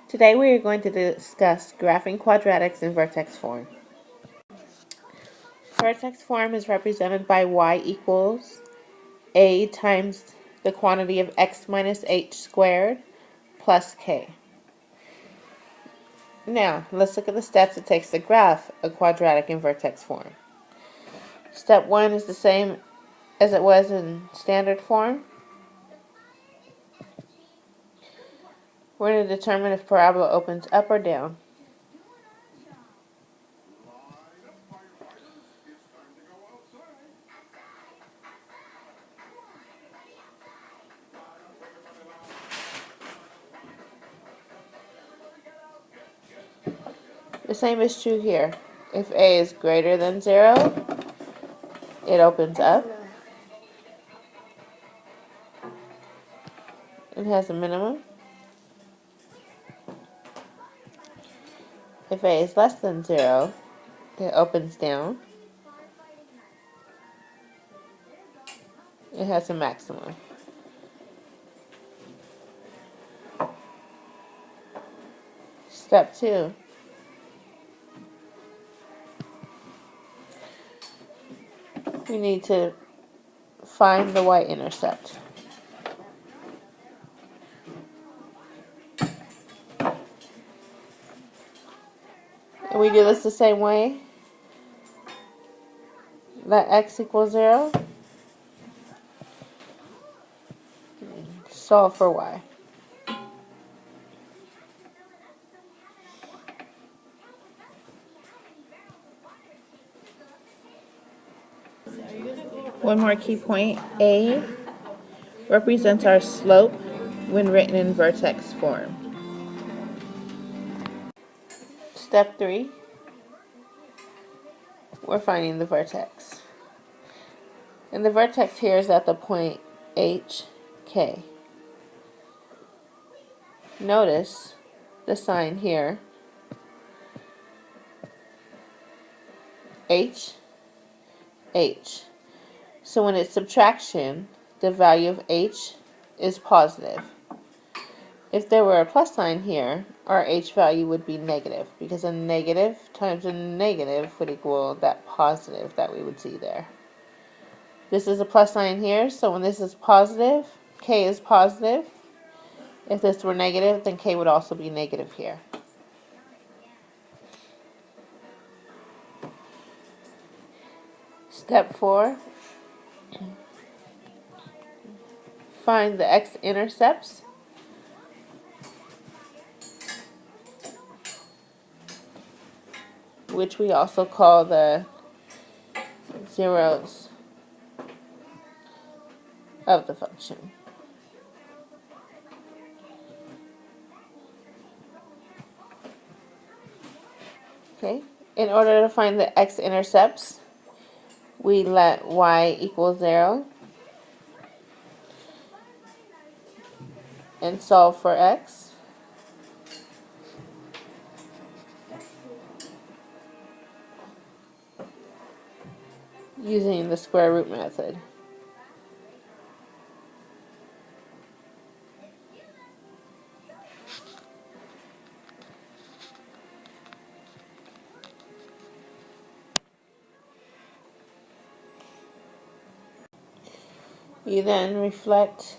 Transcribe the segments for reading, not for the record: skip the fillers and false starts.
Today we are going to discuss graphing quadratics in vertex form. Vertex form is represented by y equals a times the quantity of x minus h squared plus k. Now, let's look at the steps it takes to graph a quadratic in vertex form. Step 1 is the same as it was in standard form. We're going to determine if parabola opens up or down. The same is true here. If a is greater than 0, it opens up. It has a minimum. If a is less than 0, it opens down. It has a maximum. Step 2. We need to find the y-intercept. And we do this the same way. Let x equal 0. Solve for y. One more key point. A represents our slope when written in vertex form. Step 3. We're finding the vertex. And the vertex here is at the point h, k. Notice the sign here. H, H. So when it's subtraction, the value of h is positive. If there were a plus sign here, our h value would be negative, because a negative times a negative would equal that positive that we would see there. This is a plus sign here, so when this is positive, k is positive. If this were negative, then k would also be negative here. Step 4. Find the x-intercepts. Which we also call the zeros of the function. Okay, in order to find the x-intercepts, we let y equal 0 and solve for x. Using the square root method. You then reflect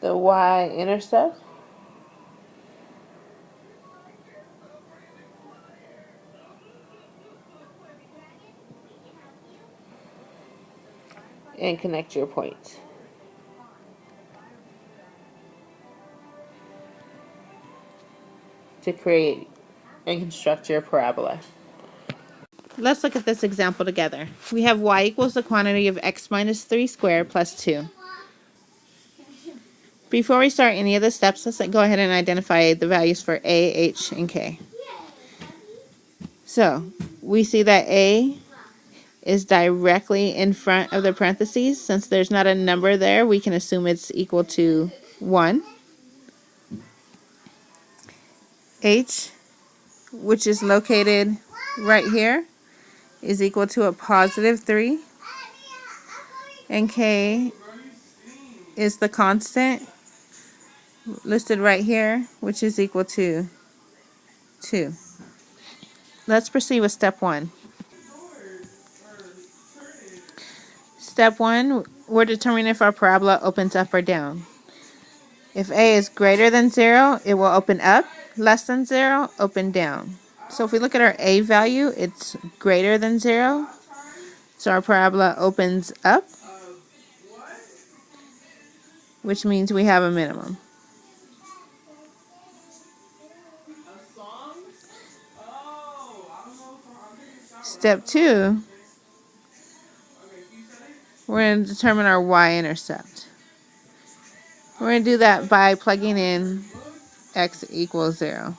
the y-intercept and connect your points. To create and construct your parabola. Let's look at this example together. We have y equals the quantity of x minus 3 squared plus 2. Before we start any of the steps, let's go ahead and identify the values for a, h, and k. So, we see that a is directly in front of the parentheses. Since there's not a number there, we can assume it's equal to 1. H, which is located right here, is equal to a positive 3. And k is the constant, listed right here, which is equal to 2. Let's proceed with step 1. Step 1, we're determining if our parabola opens up or down. If A is greater than 0, it will open up. Less than 0, open down. So if we look at our A value, it's greater than 0. So our parabola opens up, which means we have a minimum. Step 2, we're going to determine our y-intercept. We're going to do that by plugging in x equals 0.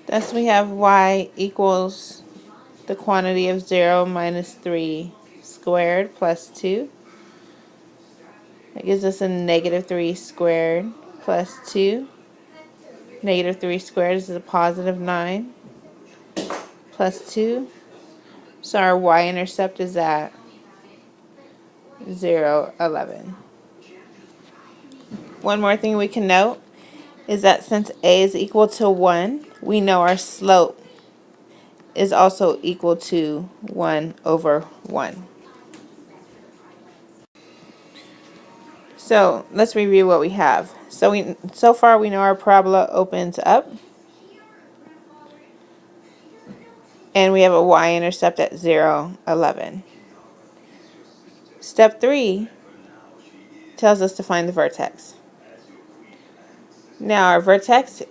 Thus we have y equals the quantity of 0 minus 3 squared plus 2. That gives us a negative 3 squared plus 2. Negative 3 squared is a positive 9 plus 2. So our y-intercept is at 0, 11. One more thing we can note is that since a is equal to 1, we know our slope is also equal to 1 over 1. So let's review what we have. So far we know our parabola opens up, and we have a y-intercept at 0, 11. Step 3 tells us to find the vertex. Now our vertex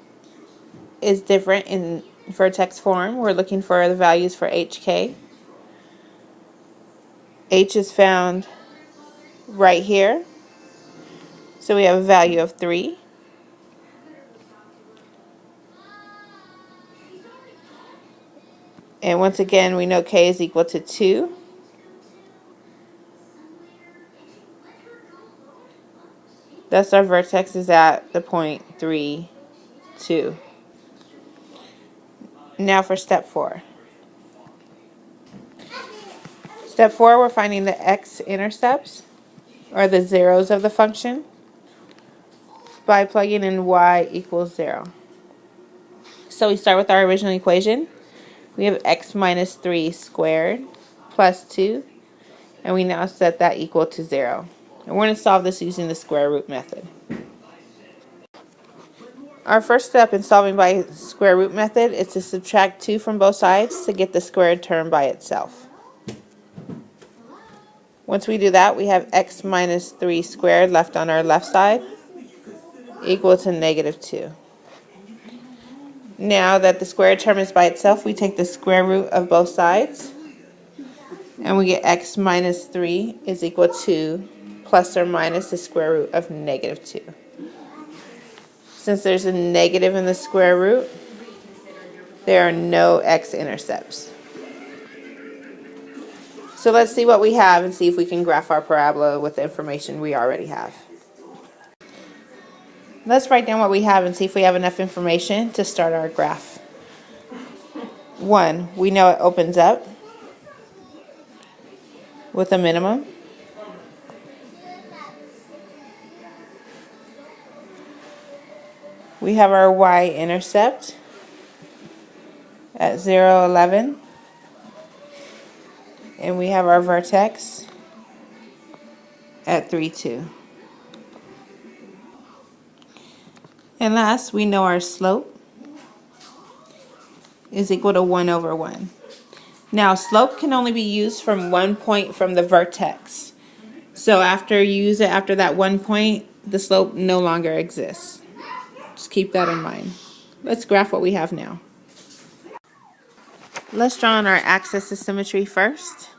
is different in vertex form. We're looking for the values for hk. H is found right here. So we have a value of 3. And once again, we know k is equal to 2. Thus our vertex is at the point 3, 2. Now for step 4. Step 4, we're finding the x-intercepts, or the zeros of the function, by plugging in y equals 0. So we start with our original equation. We have x minus 3 squared plus 2, and we now set that equal to 0. And we're going to solve this using the square root method. Our first step in solving by square root method is to subtract 2 from both sides to get the squared term by itself. Once we do that, we have x minus 3 squared left on our left side equal to negative 2. Now that the squared term is by itself, we take the square root of both sides, and we get x minus 3 is equal to plus or minus the square root of negative 2. Since there's a negative in the square root, there are no x-intercepts. So let's see what we have and see if we can graph our parabola with the information we already have. Let's write down what we have and see if we have enough information to start our graph. 1, we know it opens up with a minimum. We have our y-intercept at 0, 11. And we have our vertex at 3, 2. And last, we know our slope is equal to 1 over 1. Now, slope can only be used from one point from the vertex. So after you use it after that one point, the slope no longer exists. Just keep that in mind. Let's graph what we have now. Let's draw on our axis of symmetry first.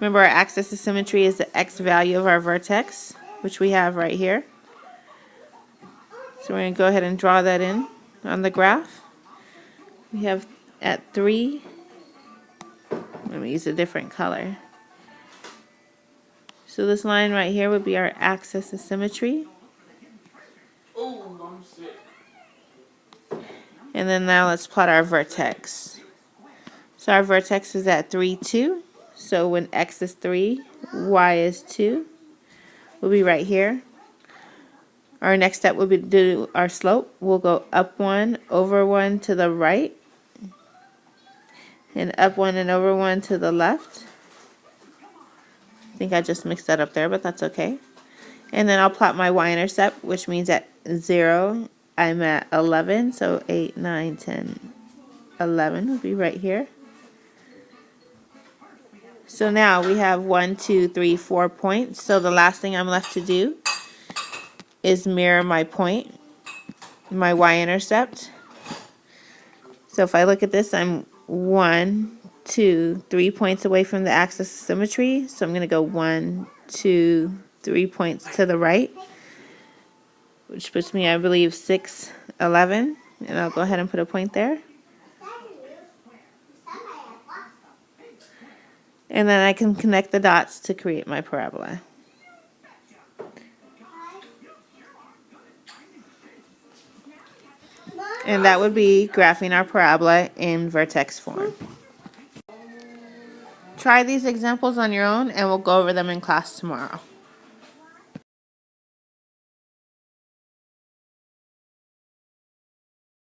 Remember, our axis of symmetry is the x value of our vertex, which we have right here. So we're going to go ahead and draw that in on the graph. We have at 3, let me use a different color. So this line right here would be our axis of symmetry. And then now let's plot our vertex. So our vertex is at 3, 2. So when x is 3, y is 2. We'll be right here. Our next step would be to do our slope. We'll go up 1, over 1 to the right, and up 1 and over 1 to the left. I think I just mixed that up there, but that's okay. And then I'll plot my y-intercept, which means at 0, I'm at 11. So 8, 9, 10, 11 would be right here. So now we have 1, 2, 3, 4 points. So the last thing I'm left to do is mirror my point, my y-intercept. So if I look at this, I'm 1, 2, 3 points away from the axis of symmetry. So I'm going to go 1, 2, 3 points to the right, which puts me, I believe, 6, 11. And I'll go ahead and put a point there. And then I can connect the dots to create my parabola. And that would be graphing our parabola in vertex form. Try these examples on your own, and we'll go over them in class tomorrow.